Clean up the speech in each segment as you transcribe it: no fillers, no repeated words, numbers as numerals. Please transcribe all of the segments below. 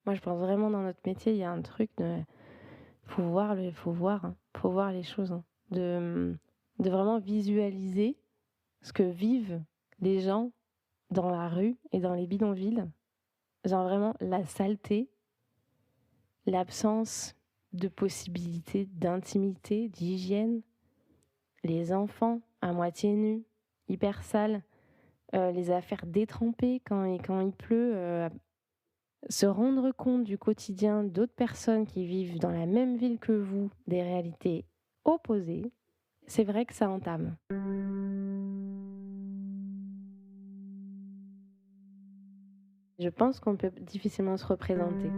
Moi, je pense vraiment dans notre métier, il y a un truc de faut voir les choses, hein. De vraiment visualiser ce que vivent les gens dans la rue et dans les bidonvilles. Genre vraiment la saleté, l'absence de possibilités d'intimité, d'hygiène, les enfants à moitié nus, hyper sales, les affaires détrempées quand il pleut, se rendre compte du quotidien d'autres personnes qui vivent dans la même ville que vous, des réalités opposées, c'est vrai que ça entame. Je pense qu'on peut difficilement se représenter.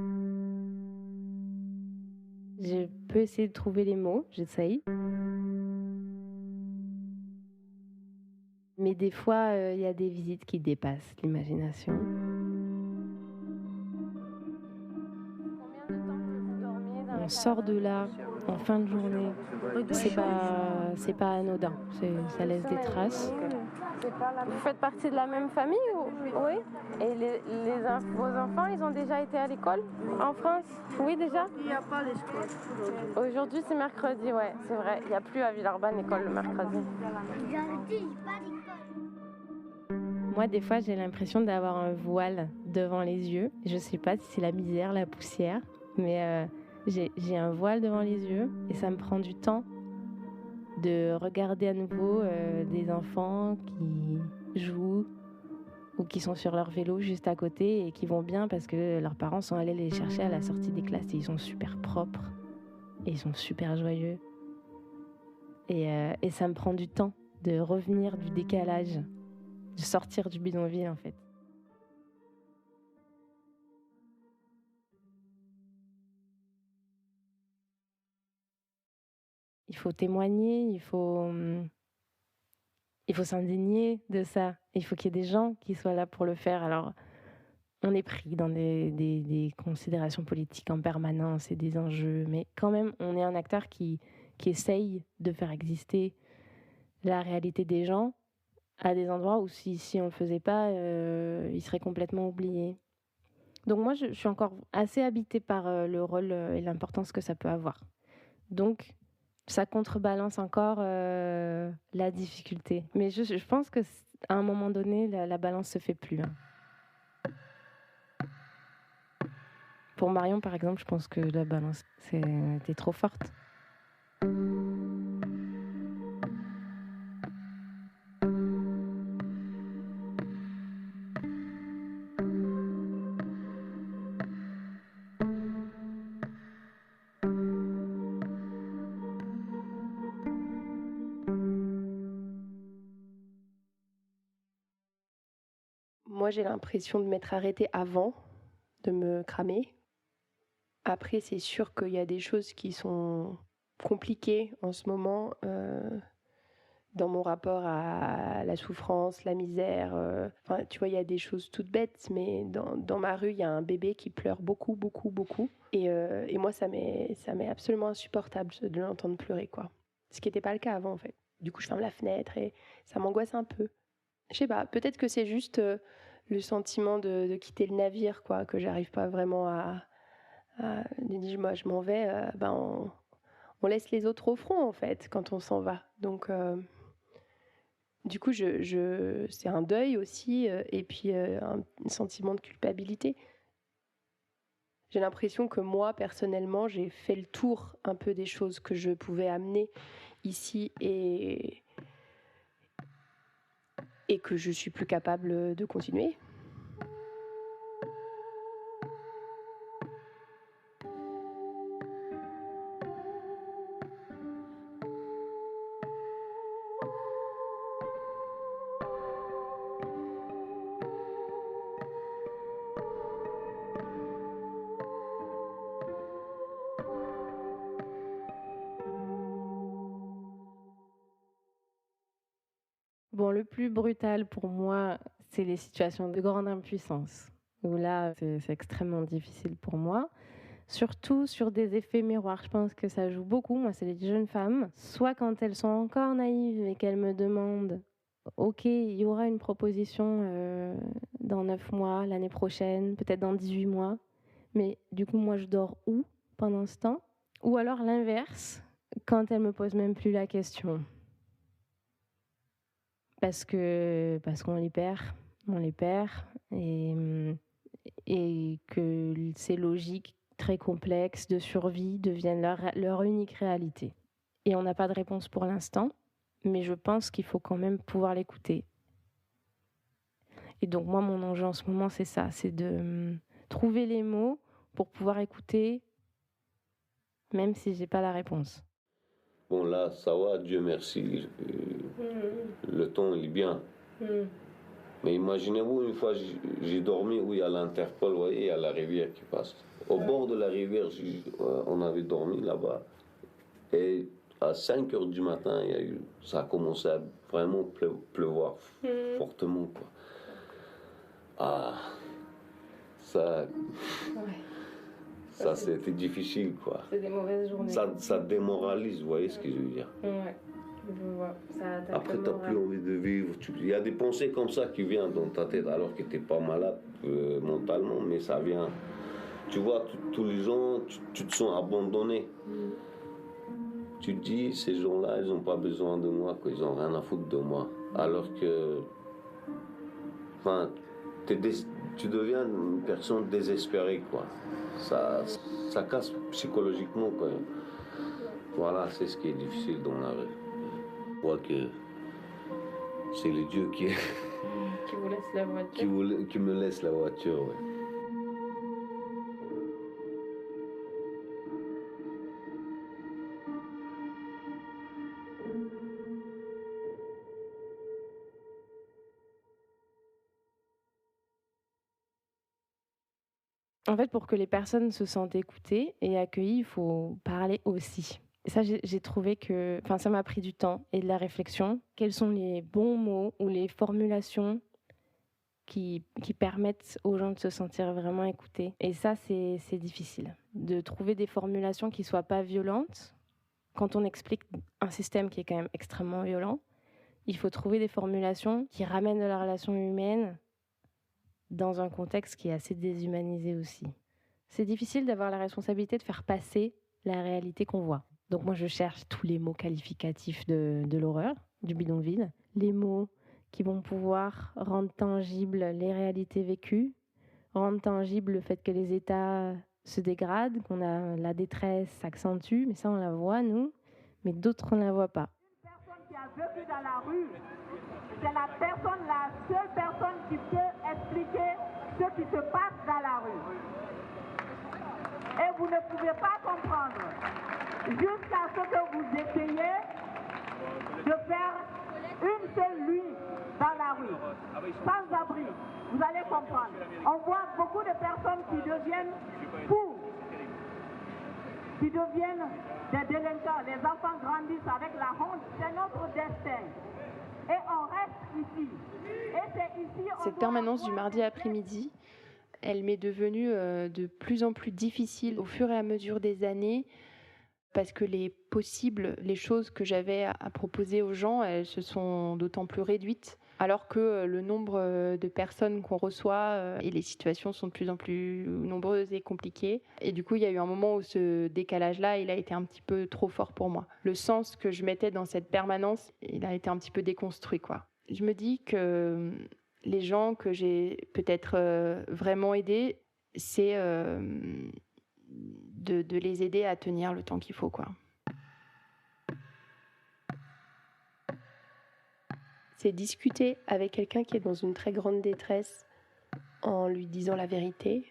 Je peux essayer de trouver les mots, j'essaye. Mais des fois, il y a des visites qui dépassent l'imagination. On sort de là en fin de journée. C'est pas anodin. Ça laisse des traces. Vous faites partie de la même famille ou... Oui. Et vos enfants, ils ont déjà été à l'école en France? Oui, déjà? Il n'y a pas l'école aujourd'hui. Aujourd'hui, c'est mercredi, ouais, c'est vrai. Il n'y a plus à Villeurbanne l'école le mercredi. Moi, des fois, j'ai l'impression d'avoir un voile devant les yeux. Je sais pas si c'est la misère, la poussière, mais j'ai un voile devant les yeux et ça me prend du temps de regarder à nouveau des enfants qui jouent ou qui sont sur leur vélo juste à côté et qui vont bien parce que leurs parents sont allés les chercher à la sortie des classes et ils sont super propres et ils sont super joyeux. Et ça me prend du temps de revenir du décalage, de sortir du bidonville en fait. Il faut témoigner, il faut s'indigner de ça. Il faut qu'il y ait des gens qui soient là pour le faire. Alors, on est pris dans des considérations politiques en permanence et des enjeux, mais quand même, on est un acteur qui essaye de faire exister la réalité des gens à des endroits où si on ne le faisait pas, ils seraient complètement oubliés. Donc moi, je suis encore assez habitée par le rôle et l'importance que ça peut avoir. Donc, ça contrebalance encore la difficulté. Mais je pense qu'à un moment donné, la balance se fait plus, hein. Pour Marion, par exemple, je pense que la balance était trop forte. Moi, j'ai l'impression de m'être arrêtée avant de me cramer. Après, c'est sûr qu'il y a des choses qui sont compliquées en ce moment dans mon rapport à la souffrance, la misère. Enfin, tu vois, il y a des choses toutes bêtes, mais dans ma rue, il y a un bébé qui pleure beaucoup, beaucoup, beaucoup. Et moi, ça m'est absolument insupportable de l'entendre pleurer, quoi. Ce qui n'était pas le cas avant, en fait. Du coup, je ferme la fenêtre et ça m'angoisse un peu. Je sais pas, peut-être que c'est juste le sentiment de quitter le navire, quoi, que j'arrive pas vraiment moi je m'en vais, on laisse les autres au front en fait quand on s'en va. Donc du coup c'est un deuil aussi et puis un sentiment de culpabilité. J'ai l'impression que moi personnellement j'ai fait le tour un peu des choses que je pouvais amener ici et que je suis plus capable de continuer. Bon, le plus brutal pour moi, c'est les situations de grande impuissance, où là, c'est extrêmement difficile pour moi. Surtout sur des effets miroirs. Je pense que ça joue beaucoup. Moi, c'est les jeunes femmes, soit quand elles sont encore naïves et qu'elles me demandent OK, il y aura une proposition dans 9 mois, l'année prochaine, peut-être dans 18 mois. mais du coup, moi, je dors où pendant ce temps? Ou alors l'inverse, quand elle me pose même plus la question. Parce qu'on on les perd, et que ces logiques très complexes de survie deviennent leur unique réalité. Et on n'a pas de réponse pour l'instant, mais je pense qu'il faut quand même pouvoir l'écouter. Et donc moi, mon enjeu en ce moment, c'est ça, c'est de trouver les mots pour pouvoir écouter, même si j'ai pas la réponse. Bon là, ça va, Dieu merci, le temps il est bien. Mais imaginez-vous, une fois j'ai dormi où il y a l'Interpol, vous voyez, il y a la rivière qui passe. Au bord de la rivière, on avait dormi là-bas. Et à 5 heures du matin, ça a commencé à vraiment pleuvoir fortement, quoi. Ah, ça c'était difficile, quoi. C'est des mauvaises journées. Ça démoralise, vous voyez ce que je veux dire. Ouais, je vois. Ça attaque. Après, tu n'as plus envie de vivre. Il y a des pensées comme ça qui viennent dans ta tête, alors que tu n'es pas malade mentalement, mais ça vient. Tu vois, tous les gens, tu te sens abandonné. Tu te dis, ces gens-là, ils n'ont pas besoin de moi, quoi. Ils n'ont rien à foutre de moi. Alors que, enfin, tu deviens une personne désespérée, quoi. Ça casse psychologiquement, quoi. Voilà, c'est ce qui est difficile dans la vie. Je crois que c'est le Dieu qui vous laisse la voiture. qui me laisse la voiture, ouais. En fait, pour que les personnes se sentent écoutées et accueillies, il faut parler aussi. Et ça, j'ai trouvé que... Enfin, ça m'a pris du temps et de la réflexion. Quels sont les bons mots ou les formulations qui permettent aux gens de se sentir vraiment écoutés? Et ça, c'est difficile. De trouver des formulations qui ne soient pas violentes. Quand on explique un système qui est quand même extrêmement violent, il faut trouver des formulations qui ramènent de la relation humaine dans un contexte qui est assez déshumanisé aussi. C'est difficile d'avoir la responsabilité de faire passer la réalité qu'on voit. Donc moi, je cherche tous les mots qualificatifs de l'horreur, du bidonville, les mots qui vont pouvoir rendre tangibles les réalités vécues, rendre tangible le fait que les États se dégradent, qu'on a la détresse s'accentue, mais ça on la voit nous, mais d'autres on ne la voit pas. Une personne qui a vécu dans la rue, c'est la seule personne qui peut expliquer ce qui se passe dans la rue. Et vous ne pouvez pas comprendre jusqu'à ce que vous essayez de faire une seule nuit dans la rue, sans abri. Vous allez comprendre. On voit beaucoup de personnes qui deviennent fous, qui deviennent des délinquants. Les enfants grandissent avec la honte. C'est notre destin. Et on reste ici. Et c'est ici. Cette permanence du mardi après-midi, elle m'est devenue de plus en plus difficile au fur et à mesure des années, parce que les choses que j'avais à proposer aux gens, elles se sont d'autant plus réduites, alors que le nombre de personnes qu'on reçoit et les situations sont de plus en plus nombreuses et compliquées. Et du coup, il y a eu un moment où ce décalage-là, il a été un petit peu trop fort pour moi. Le sens que je mettais dans cette permanence, il a été un petit peu déconstruit, quoi. Je me dis que les gens que j'ai peut-être vraiment aidés, c'est de les aider à tenir le temps qu'il faut, quoi. C'est discuter avec quelqu'un qui est dans une très grande détresse en lui disant la vérité,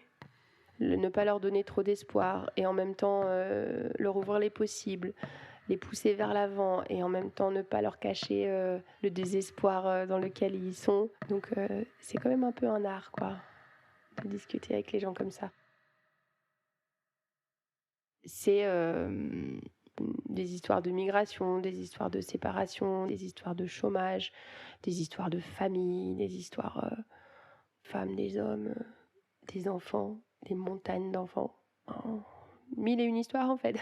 ne pas leur donner trop d'espoir et en même temps leur ouvrir les possibles, les pousser vers l'avant et en même temps ne pas leur cacher le désespoir dans lequel ils sont. Donc c'est quand même un peu un art, quoi, de discuter avec les gens comme ça. C'est des histoires de migration, des histoires de séparation, des histoires de chômage, des histoires de famille, des histoires femmes, des hommes, des enfants, des montagnes d'enfants. Oh, 1001 histoires en fait.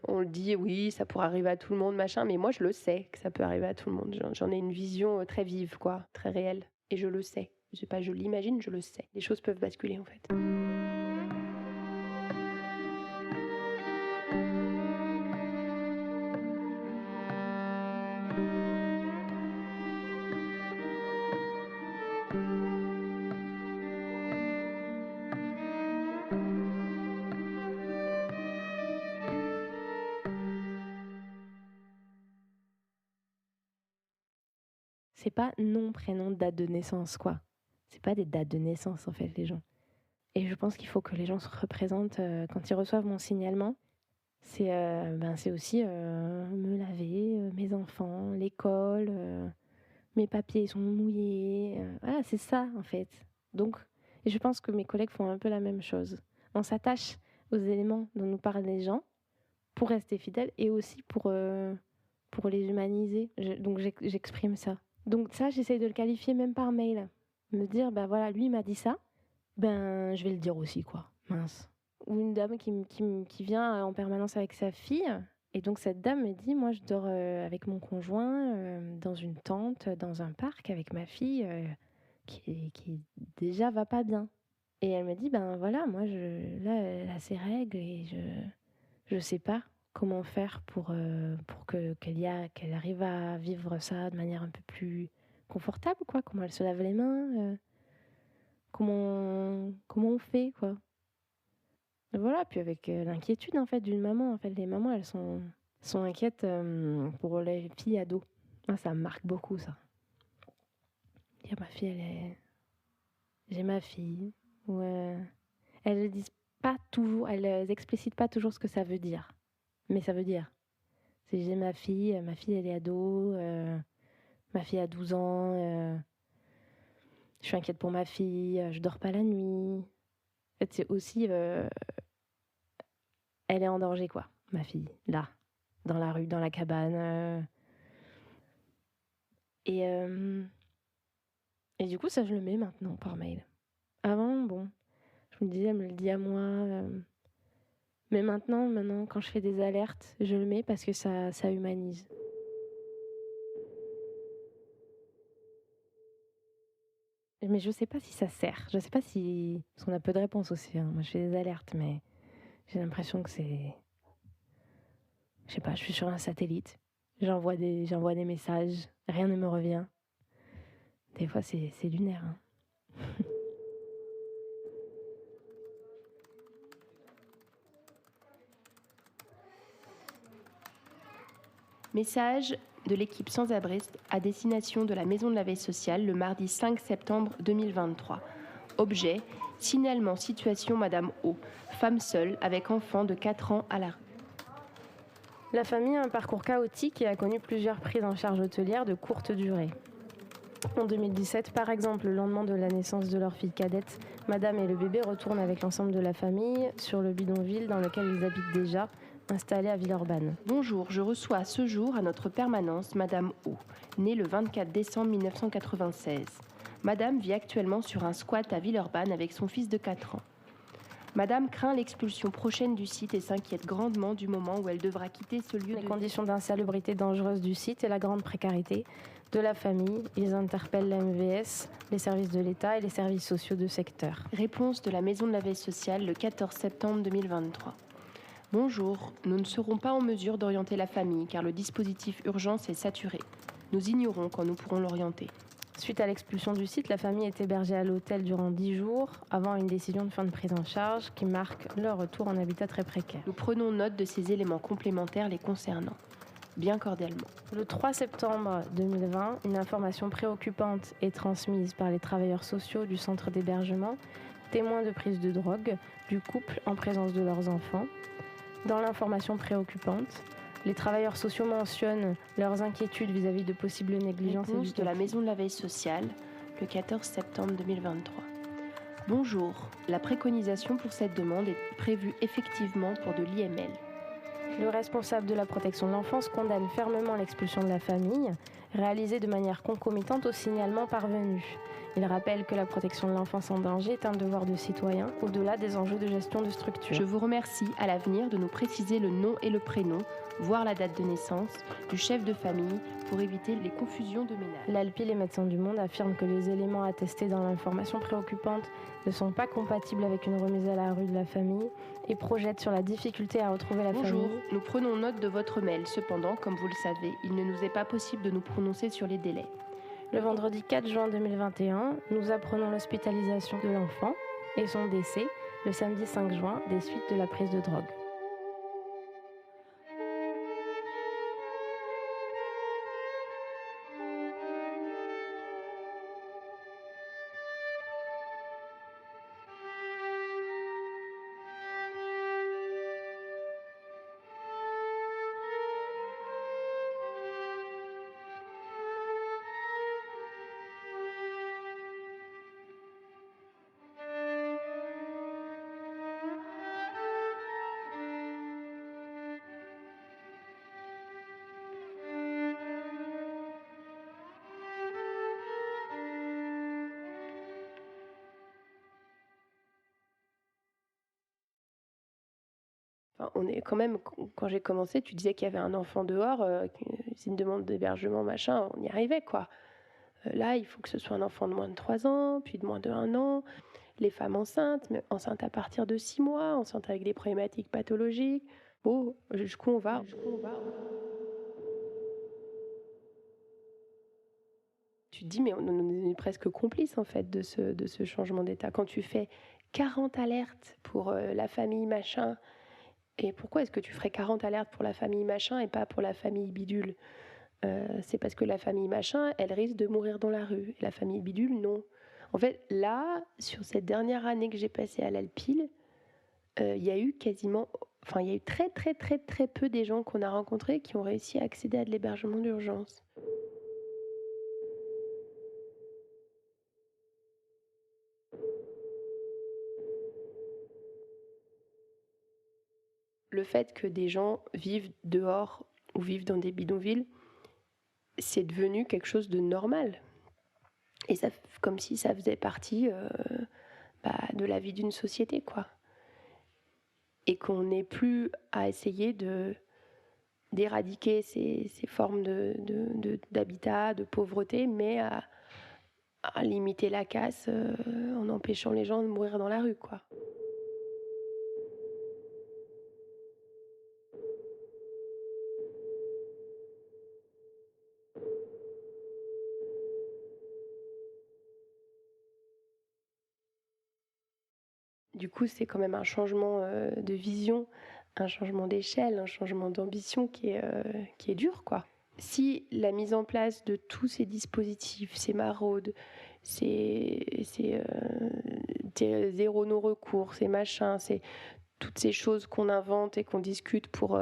On le dit, oui, ça pourrait arriver à tout le monde, machin, mais moi je le sais que ça peut arriver à tout le monde. J'en ai une vision très vive, quoi, très réelle. Et je le sais. Je sais pas, je l'imagine, je le sais. Les choses peuvent basculer en fait. c'est pas nom, prénom, date de naissance, quoi. C'est pas des dates de naissance, en fait, les gens. Et je pense qu'il faut que les gens se représentent quand ils reçoivent mon signalement. C'est aussi me laver, mes enfants, l'école, mes papiers sont mouillés. Voilà, c'est ça, en fait. Donc, et je pense que mes collègues font un peu la même chose. On s'attache aux éléments dont nous parlent les gens pour rester fidèles et aussi pour les humaniser. Donc, j'exprime ça. Donc ça, j'essaye de le qualifier même par mail. Me dire, voilà, lui, il m'a dit ça. Je vais le dire aussi, quoi. Mince. Ou une dame qui vient en permanence avec sa fille. Et donc, cette dame me dit, moi, je dors avec mon conjoint dans une tente, dans un parc, avec ma fille qui déjà va pas bien. Et elle me dit, voilà, moi, là, elle a ses règles et je sais pas comment faire pour qu'elle arrive à vivre ça de manière un peu plus confortable, quoi. Comment elle se lave les mains, comment on fait, quoi. Et voilà, puis avec l'inquiétude, en fait, d'une maman. En fait, les mamans, elles sont inquiètes pour les filles ados. Moi, ça me marque beaucoup, ça. Dire, ma fille, j'ai ma fille. Ou elles ne disent pas toujours, elles explicitent pas toujours ce que ça veut dire. Mais ça veut dire. C'est j'ai ma fille, elle est ado, ma fille a 12 ans, je suis inquiète pour ma fille, je dors pas la nuit. En fait, c'est aussi, elle est en danger, quoi, ma fille, là, dans la rue, dans la cabane. Et du coup, ça, je le mets maintenant par mail. Avant, je me disais, elle me le dit à moi. Mais maintenant, quand je fais des alertes, je le mets parce que ça humanise. Mais je sais pas si ça sert. Je sais pas si... Parce qu'on a peu de réponses aussi. Moi, je fais des alertes, mais j'ai l'impression que c'est... Je sais pas, je suis sur un satellite. J'envoie des messages. Rien ne me revient. Des fois, c'est lunaire. Message de l'équipe sans-abristes à destination de la Maison de la Veille sociale le mardi 5 septembre 2023. Objet, signalement situation Madame O, femme seule avec enfant de 4 ans à la rue. La famille a un parcours chaotique et a connu plusieurs prises en charge hôtelières de courte durée. En 2017, par exemple, le lendemain de la naissance de leur fille cadette, Madame et le bébé retournent avec l'ensemble de la famille sur le bidonville dans lequel ils habitent déjà, installé à Villeurbanne. Bonjour, je reçois à ce jour à notre permanence Madame O, née le 24 décembre 1996. Madame vit actuellement sur un squat à Villeurbanne avec son fils de 4 ans. Madame craint l'expulsion prochaine du site et s'inquiète grandement du moment où elle devra quitter ce lieu. Les conditions d'insalubrité dangereuse du site et la grande précarité de la famille, ils interpellent la MVS, les services de l'État et les services sociaux de secteur. Réponse de la Maison de la Veille sociale le 14 septembre 2023. Bonjour, nous ne serons pas en mesure d'orienter la famille car le dispositif urgence est saturé. Nous ignorons quand nous pourrons l'orienter. Suite à l'expulsion du site, la famille est hébergée à l'hôtel durant 10 jours avant une décision de fin de prise en charge qui marque leur retour en habitat très précaire. Nous prenons note de ces éléments complémentaires les concernant. Bien cordialement. Le 3 septembre 2020, une information préoccupante est transmise par les travailleurs sociaux du centre d'hébergement, témoins de prise de drogue du couple en présence de leurs enfants. Dans l'information préoccupante, les travailleurs sociaux mentionnent leurs inquiétudes vis-à-vis de possibles négligences Réponse de la Maison de la Veille sociale, le 14 septembre 2023. Bonjour, la préconisation pour cette demande est prévue effectivement pour de l'IML. Le responsable de la protection de l'enfance condamne fermement l'expulsion de la famille, réalisée de manière concomitante au signalement parvenu. Il rappelle que la protection de l'enfance en danger est un devoir de citoyen, au-delà des enjeux de gestion de structure. Je vous remercie à l'avenir de nous préciser le nom et le prénom, voire la date de naissance, du chef de famille pour éviter les confusions de ménage. L'ALPI, les Médecins du Monde, affirment que les éléments attestés dans l'information préoccupante ne sont pas compatibles avec une remise à la rue de la famille et projettent sur la difficulté à retrouver la famille. Bonjour, nous prenons note de votre mail. Cependant, comme vous le savez, il ne nous est pas possible de nous prononcer sur les délais. Le vendredi 4 juin 2021, nous apprenons l'hospitalisation de l'enfant et son décès le samedi 5 juin des suites de la prise de drogue. Enfin, on est quand même, quand j'ai commencé, tu disais qu'il y avait un enfant dehors, c'est une demande d'hébergement, machin, on y arrivait, quoi. Là, il faut que ce soit un enfant de moins de 3 ans, puis de moins de 1 an. Les femmes enceintes, mais enceintes à partir de 6 mois, enceintes avec des problématiques pathologiques. Oh, jusqu'où on va. Tu te dis, mais on est presque complice en fait de ce changement d'état. Quand tu fais 40 alertes pour la famille machin, et pourquoi est-ce que tu ferais 40 alertes pour la famille machin et pas pour la famille bidule? C'est parce que la famille machin, elle risque de mourir dans la rue. Et la famille bidule, non. En fait, là, sur cette dernière année que j'ai passée à l'Alpil, il y a eu très très très très peu des gens qu'on a rencontrés qui ont réussi à accéder à de l'hébergement d'urgence. Le fait que des gens vivent dehors ou vivent dans des bidonvilles, c'est devenu quelque chose de normal. Et ça, comme si ça faisait partie de la vie d'une société, quoi. Et qu'on n'ait plus à essayer d'éradiquer ces formes d'habitat, de pauvreté, mais à limiter la casse en empêchant les gens de mourir dans la rue, quoi. Du coup, c'est quand même un changement de vision, un changement d'échelle, un changement d'ambition qui est dur, quoi. Si la mise en place de tous ces dispositifs, ces maraudes, ces zéro non-recours, ces machins, toutes ces choses qu'on invente et qu'on discute pour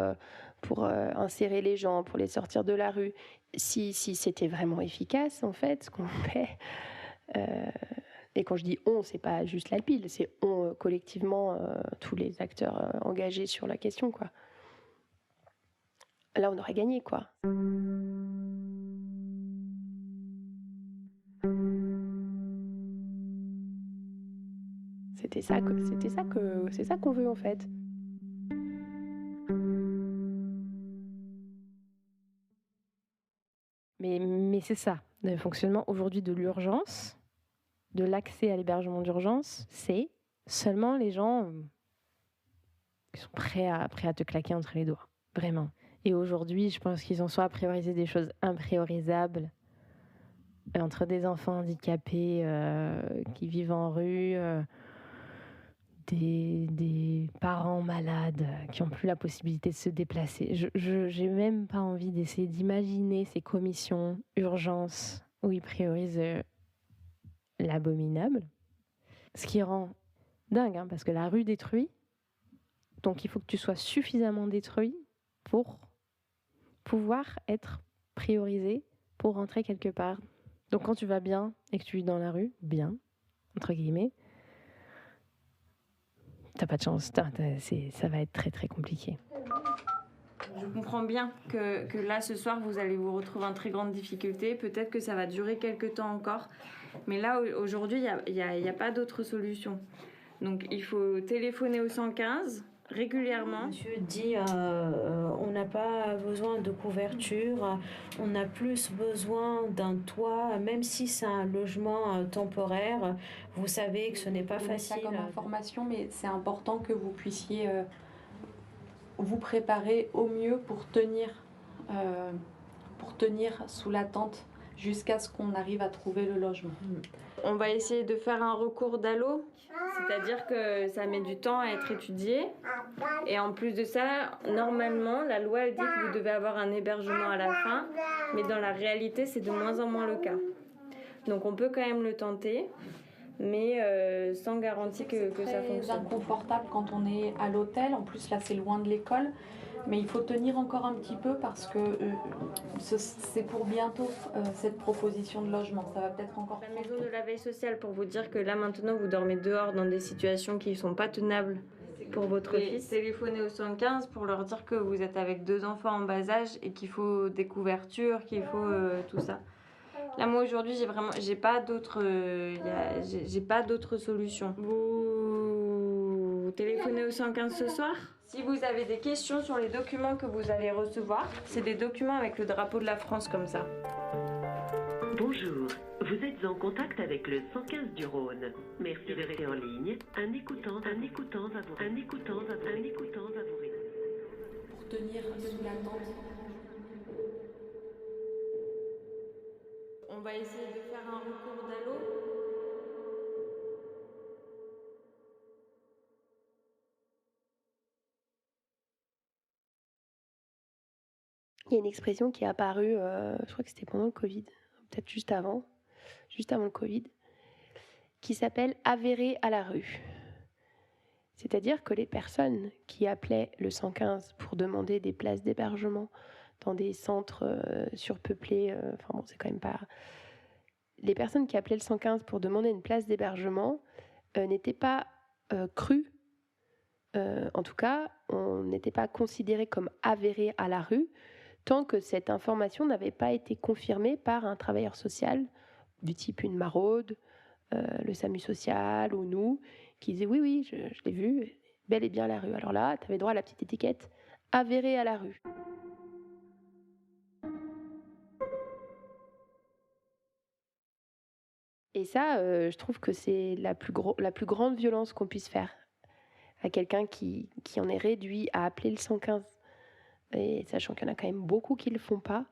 insérer les gens, pour les sortir de la rue, si c'était vraiment efficace, en fait, ce qu'on fait... Et quand je dis on, c'est pas juste l'Alpil, c'est on collectivement, tous les acteurs engagés sur la question, quoi. Là, on aurait gagné, quoi. C'est ça qu'on veut, en fait. Mais c'est ça, le fonctionnement aujourd'hui de l'urgence, de l'accès à l'hébergement d'urgence, c'est seulement les gens qui sont prêts à te claquer entre les doigts, vraiment. Et aujourd'hui, je pense qu'ils ont soit priorisé des choses impriorisables, entre des enfants handicapés qui vivent en rue, des parents malades qui n'ont plus la possibilité de se déplacer. Je n'ai même pas envie d'essayer d'imaginer ces commissions urgence où ils priorisent l'abominable. Ce qui rend dingue, hein, parce que la rue détruit, donc il faut que tu sois suffisamment détruit pour pouvoir être priorisé pour rentrer quelque part. Donc quand tu vas bien et que tu vis dans la rue, bien, entre guillemets, t'as pas de chance, ça va être très très compliqué. Je comprends bien que là ce soir vous allez vous retrouver en très grande difficulté, peut-être que ça va durer quelques temps encore, mais là aujourd'hui il y a pas d'autre solution. Donc il faut téléphoner au 115 régulièrement. Monsieur dit on n'a pas besoin de couverture, on a plus besoin d'un toit, même si c'est un logement temporaire. Vous savez que ce n'est pas facile. Ça comme information, mais c'est important que vous puissiez vous préparer au mieux pour tenir sous la tente jusqu'à ce qu'on arrive à trouver le logement. On va essayer de faire un recours d'ALLO, c'est-à-dire que ça met du temps à être étudié. Et en plus de ça, normalement, la loi elle dit que vous devez avoir un hébergement à la fin, mais dans la réalité, c'est de moins en moins le cas. Donc on peut quand même le tenter, mais sans garantie que ça fonctionne. C'est inconfortable quand on est à l'hôtel, en plus là c'est loin de l'école. Mais il faut tenir encore un petit peu parce que c'est pour bientôt cette proposition de logement. Ça va peut-être encore... La maison de la veille sociale, pour vous dire que là maintenant vous dormez dehors dans des situations qui ne sont pas tenables pour votre fils. Téléphonez au 115 pour leur dire que vous êtes avec 2 enfants en bas âge et qu'il faut des couvertures, qu'il faut tout ça. Là moi aujourd'hui j'ai pas d'autre solution. Vous téléphonez au 115 ce soir ? Si vous avez des questions sur les documents que vous allez recevoir, c'est des documents avec le drapeau de la France comme ça. Bonjour, vous êtes en contact avec le 115 du Rhône. Merci de rester en ligne. Un écoutant va vous Pour tenir sous la tente. On va essayer de faire un recours d'allô. Il y a une expression qui est apparue, je crois que c'était pendant le Covid, peut-être juste avant le Covid, qui s'appelle « avérer à la rue ». C'est-à-dire que les personnes qui appelaient le 115 pour demander des places d'hébergement dans des centres surpeuplés, c'est quand même pas... Les personnes qui appelaient le 115 pour demander une place d'hébergement n'étaient pas crues. En tout cas, on n'était pas considéré comme avéré à la rue tant que cette information n'avait pas été confirmée par un travailleur social du type une maraude, le SAMU social ou nous, qui disaient oui, je l'ai vu, bel et bien à la rue. Alors là, tu avais droit à la petite étiquette avéré à la rue. Et ça, je trouve que c'est la plus grande violence qu'on puisse faire à quelqu'un qui en est réduit à appeler le 115. Et sachant qu'il y en a quand même beaucoup qui ne le font pas,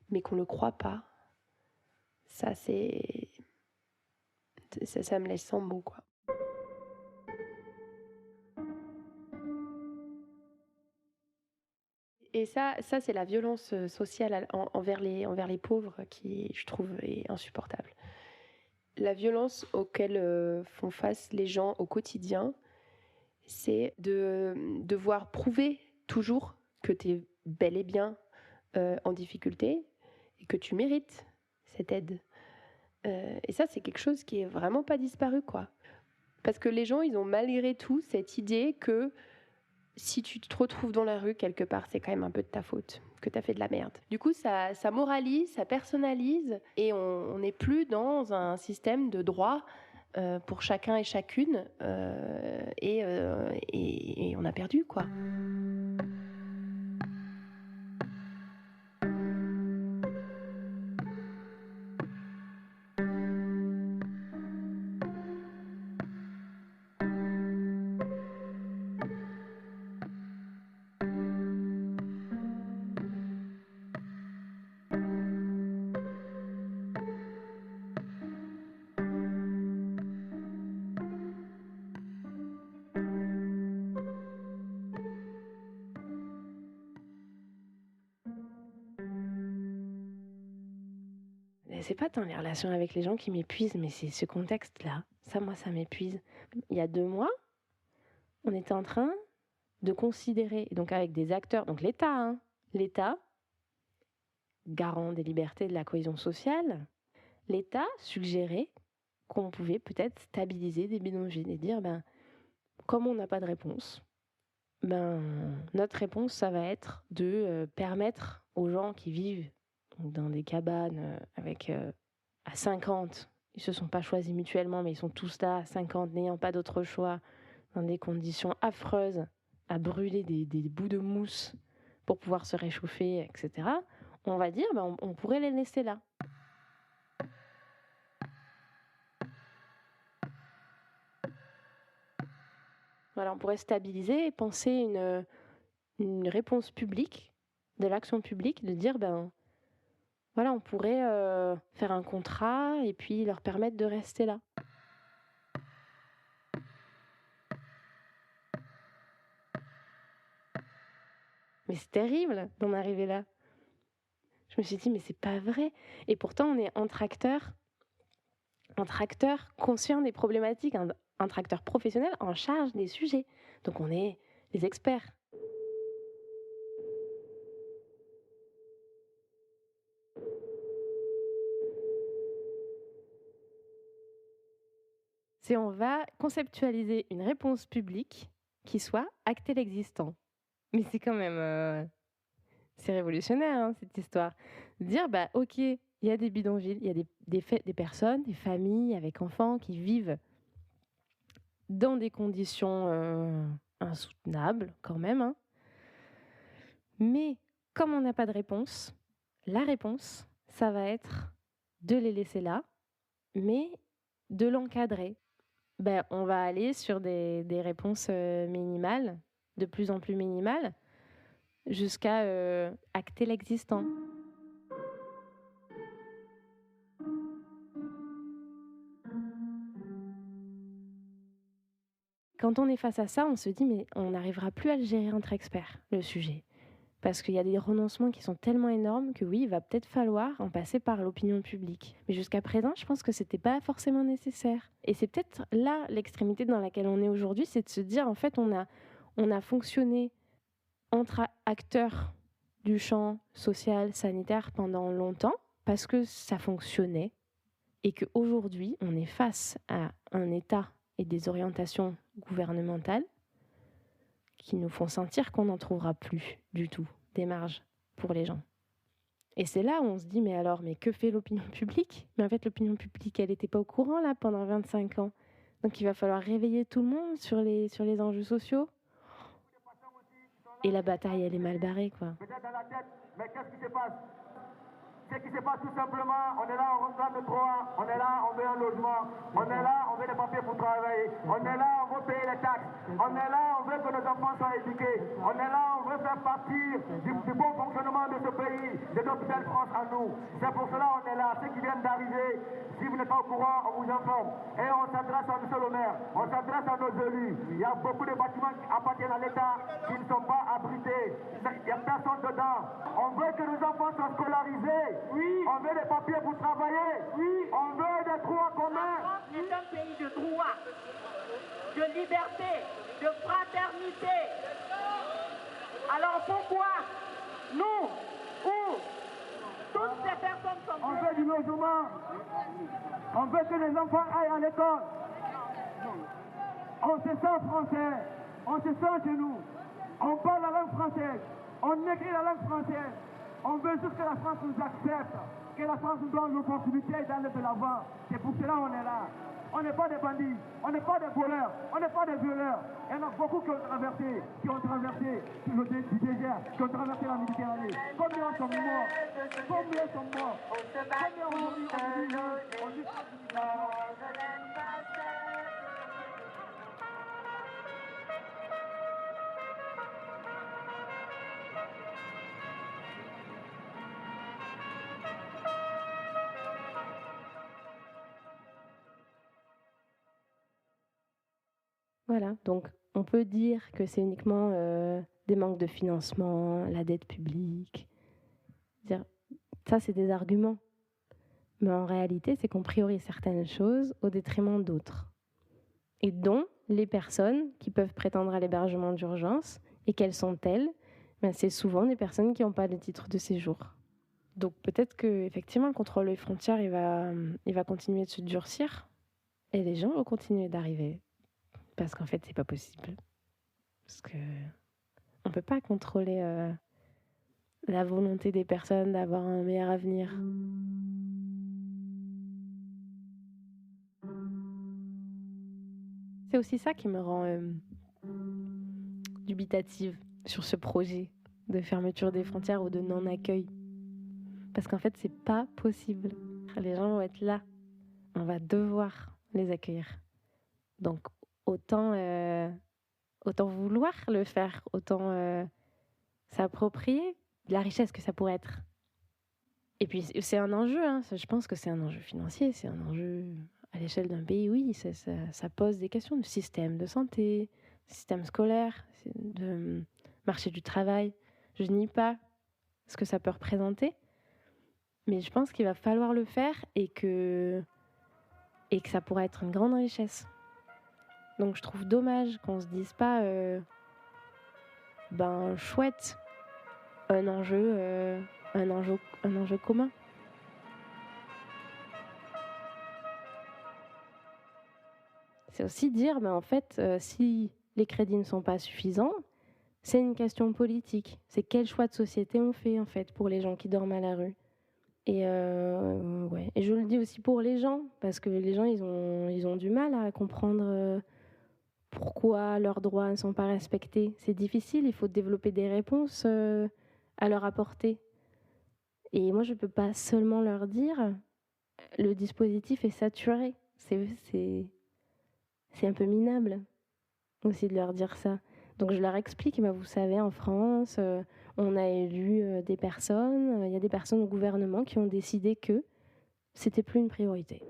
mais qu'on ne le croit pas. Ça, ça me laisse sans mots, quoi. Et ça c'est la violence sociale envers les pauvres qui, je trouve, est insupportable. La violence auquel font face les gens au quotidien, c'est de devoir prouver toujours que tu es bel et bien en difficulté et que tu mérites cette aide. Et ça, c'est quelque chose qui est vraiment pas disparu, quoi. Parce que les gens, ils ont malgré tout cette idée que si tu te retrouves dans la rue quelque part, c'est quand même un peu de ta faute, que tu as fait de la merde. Du coup, ça moralise, ça personnalise, et on n'est plus dans un système de droit pour chacun et chacune, et on a perdu, quoi. C'est pas tant les relations avec les gens qui m'épuisent, mais c'est ce contexte-là. Ça, moi, ça m'épuise. Il y a 2 mois, on était en train de considérer, donc avec des acteurs, donc l'État, l'État, garant des libertés et de la cohésion sociale, l'État suggérait qu'on pouvait peut-être stabiliser des bidonvilles et dire, comme on n'a pas de réponse, notre réponse, ça va être de permettre aux gens qui vivent dans des cabanes avec à 50, ils se sont pas choisis mutuellement, mais ils sont tous là à 50, n'ayant pas d'autre choix, dans des conditions affreuses, à brûler des bouts de mousse pour pouvoir se réchauffer, etc. On va dire, on pourrait les laisser là. Voilà, on pourrait stabiliser et penser une réponse publique, de l'action publique, de dire, voilà, on pourrait faire un contrat et puis leur permettre de rester là. Mais c'est terrible d'en arriver là. Je me suis dit, mais c'est pas vrai. Et pourtant, on est un tracteur conscient des problématiques, un tracteur professionnel en charge des sujets. Donc on est les experts. C'est on va conceptualiser une réponse publique qui soit acter l'existant. Mais c'est quand même... c'est révolutionnaire, cette histoire. Dire, ok, il y a des bidonvilles, il y a des personnes, des familles avec enfants qui vivent dans des conditions insoutenable quand même, hein. Mais comme on n'a pas de réponse, la réponse, ça va être de les laisser là, mais de l'encadrer. On va aller sur des réponses minimales, de plus en plus minimales, jusqu'à acter l'existant. Quand on est face à ça, on se dit mais on n'arrivera plus à le gérer entre experts, le sujet. Parce qu'il y a des renoncements qui sont tellement énormes que oui, il va peut-être falloir en passer par l'opinion publique. Mais jusqu'à présent, je pense que c'était pas forcément nécessaire. Et c'est peut-être là l'extrémité dans laquelle on est aujourd'hui, c'est de se dire en fait on a fonctionné entre acteurs du champ social, sanitaire pendant longtemps parce que ça fonctionnait et qu'aujourd'hui on est face à un État et des orientations gouvernementales qui nous font sentir qu'on n'en trouvera plus du tout des marges pour les gens. Et c'est là où on se dit, mais que fait l'opinion publique ? Mais en fait, l'opinion publique, elle n'était pas au courant là pendant 25 ans. Donc il va falloir réveiller tout le monde sur les enjeux sociaux. Et la bataille, elle est mal barrée, quoi. Peut-être dans la tête, mais qu'est-ce qui se passe ? Ce qui se passe tout simplement, on est là, on réclame le droit, on est là, on veut un logement, on est là, on veut des papiers pour travailler, on est là, on veut payer les taxes, on est là, on veut que nos enfants soient éduqués, on est là, on veut faire partie du bon fonctionnement de ce pays, de notre belle France à nous. C'est pour cela qu'on est là. Ceux qui viennent d'arriver, si vous n'êtes pas au courant, on vous informe. Et on s'adresse à monsieur le maire, on s'adresse à nos élus. Il y a beaucoup de bâtiments qui appartiennent à l'État qui ne sont pas abrités. Il n'y a personne dedans. On veut que nos enfants soient scolarisés. Oui. On veut des papiers pour travailler. Oui. On veut des droits communs. La France est un pays de droit, de liberté, de fraternité. Alors pourquoi nous, où toutes ces personnes sont... On veut du logement. On veut que les enfants aillent à l'école. On se sent français. On se sent chez nous. On parle la langue française. On écrit la langue française. On veut juste que la France nous accepte, que la France nous donne l'opportunité d'aller de l'avant. C'est pour cela qu'on est là. On n'est pas des bandits, on n'est pas des voleurs, on n'est pas des violeurs. Il y en a beaucoup qui ont traversé le désert, qui ont traversé la Méditerranée. Combien sont morts? Combien sont morts? Combien ont mouru? Voilà, donc on peut dire que c'est uniquement des manques de financement, la dette publique. Ça, c'est des arguments. Mais en réalité, c'est qu'on priorise certaines choses au détriment d'autres. Et dont les personnes qui peuvent prétendre à l'hébergement d'urgence, et quelles sont-elles ? C'est souvent des personnes qui n'ont pas de titre de séjour. Donc peut-être qu'effectivement, le contrôle des frontières, il va continuer de se durcir, et les gens vont continuer d'arriver. Parce qu'en fait, c'est pas possible. Parce que on peut pas contrôler la volonté des personnes d'avoir un meilleur avenir. C'est aussi ça qui me rend dubitative sur ce projet de fermeture des frontières ou de non-accueil. Parce qu'en fait, c'est pas possible. Les gens vont être là. On va devoir les accueillir. Donc, autant vouloir le faire, autant s'approprier la richesse que ça pourrait être. Et puis c'est un enjeu, hein. Je pense que c'est un enjeu financier, c'est un enjeu à l'échelle d'un pays, oui, ça pose des questions de système de santé, système scolaire, de marché du travail. Je nie pas ce que ça peut représenter, mais je pense qu'il va falloir le faire et que ça pourrait être une grande richesse. Donc je trouve dommage qu'on se dise pas chouette, un enjeu commun. C'est aussi dire en fait si les crédits ne sont pas suffisants, c'est une question politique. C'est quel choix de société on fait en fait pour les gens qui dorment à la rue. Et je le dis aussi pour les gens parce que les gens ils ont du mal à comprendre pourquoi leurs droits ne sont pas respectés. C'est difficile, il faut développer des réponses à leur apporter. Et moi, je ne peux pas seulement leur dire le dispositif est saturé. C'est un peu minable aussi de leur dire ça. Donc je leur explique, vous savez, en France, on a élu des personnes, il y a des personnes au gouvernement qui ont décidé que c'était plus une priorité.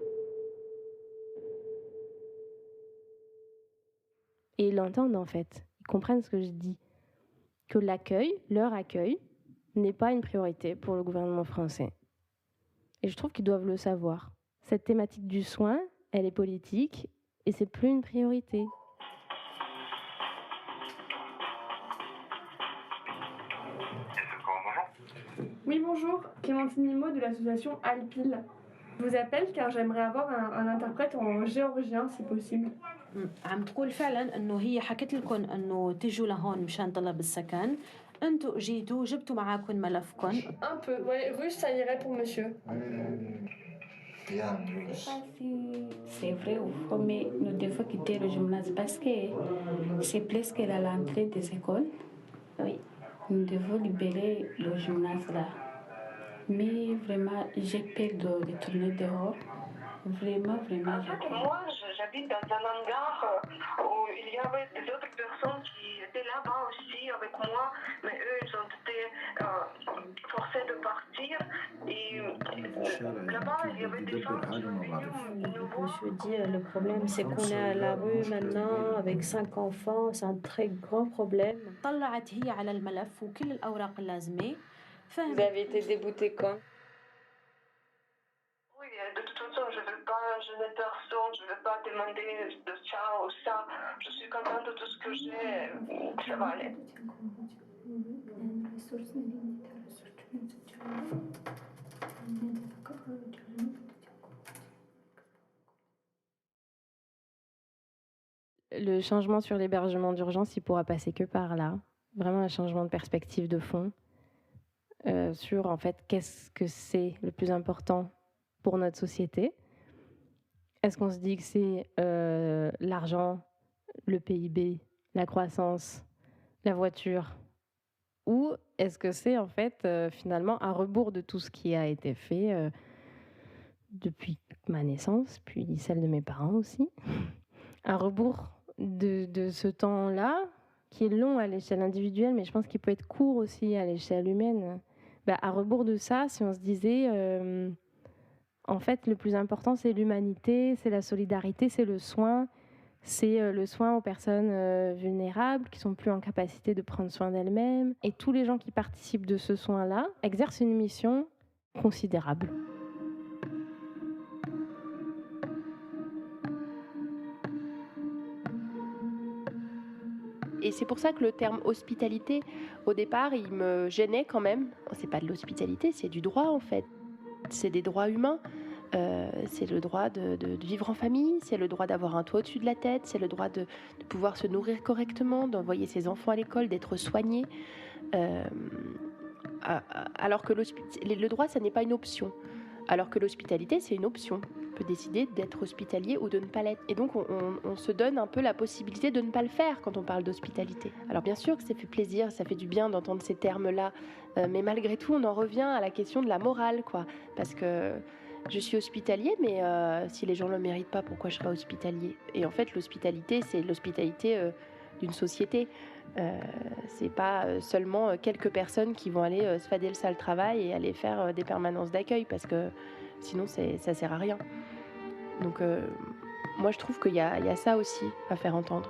Et ils l'entendent en fait, ils comprennent ce que je dis, que leur accueil, n'est pas une priorité pour le gouvernement français. Et je trouve qu'ils doivent le savoir. Cette thématique du soin, elle est politique et c'est plus une priorité. Oui, bonjour, Clémentine Nimo de l'association Alpil. Je vous appelle car j'aimerais avoir un interprète en géorgien si possible. عم تقول فعلا انه هي حكت لكم انه تجوا لهون مشان طلب السكن. انتوا جيتوا جبتوا معاكم ملفكم. Un peu, ouais, russe ça irait pour monsieur. C'est vrai ou faux, mais nous devons quitter le gymnase parce que c'est presque à l'entrée des écoles. Oui, nous devons libérer le gymnase là. Mais vraiment, j'ai peur de retourner dehors. Vraiment, j'ai peur. Moi, j'habite dans un hangar où il y avait d'autres personnes qui étaient là-bas aussi avec moi, mais eux, ils ont été forcés de partir. Et là-bas, il y avait des femmes qui ont venues nous voir. Je veux dire, le problème, c'est qu'on est à la rue maintenant avec 5 enfants. C'est un très grand problème. طلعت هي على الملف وكل الأوراق اللازمة. Vous avez été débouté quand? Oui, de toute façon, je ne veux pas gêner personne, je ne veux pas demander de ça ou ça. Je suis contente de tout ce que j'ai, ça va aller. Le changement sur l'hébergement d'urgence, il pourra passer que par là. Vraiment un changement de perspective de fond. Sur en fait qu'est-ce que c'est le plus important pour notre société. Est-ce qu'on se dit que c'est l'argent, le PIB, la croissance, la voiture, ou est-ce que c'est en fait finalement à rebours de tout ce qui a été fait depuis ma naissance, puis celle de mes parents aussi, à rebours de ce temps-là qui est long à l'échelle individuelle, mais je pense qu'il peut être court aussi à l'échelle humaine. À rebours de ça, si on se disait, en fait, le plus important, c'est l'humanité, c'est la solidarité, c'est le soin aux personnes vulnérables qui sont plus en capacité de prendre soin d'elles-mêmes. Et tous les gens qui participent de ce soin-là exercent une mission considérable. Et c'est pour ça que le terme hospitalité, au départ, il me gênait quand même. C'est pas de l'hospitalité, c'est du droit en fait. C'est des droits humains. C'est le droit de vivre en famille, c'est le droit d'avoir un toit au-dessus de la tête, c'est le droit de pouvoir se nourrir correctement, d'envoyer ses enfants à l'école, d'être soigné. Alors que le droit, ça n'est pas une option. Alors que l'hospitalité, c'est une option. On peut décider d'être hospitalier ou de ne pas l'être. Et donc, on se donne un peu la possibilité de ne pas le faire quand on parle d'hospitalité. Alors bien sûr que ça fait plaisir, ça fait du bien d'entendre ces termes-là. Mais malgré tout, on en revient à la question de la morale, quoi. Parce que je suis hospitalier, mais si les gens ne le méritent pas, pourquoi je serais hospitalier? Et en fait, l'hospitalité, c'est l'hospitalité d'une société. C'est pas seulement quelques personnes qui vont aller se fader le sale travail et aller faire des permanences d'accueil, parce que sinon ça sert à rien. Donc moi je trouve qu'il y a ça aussi à faire entendre.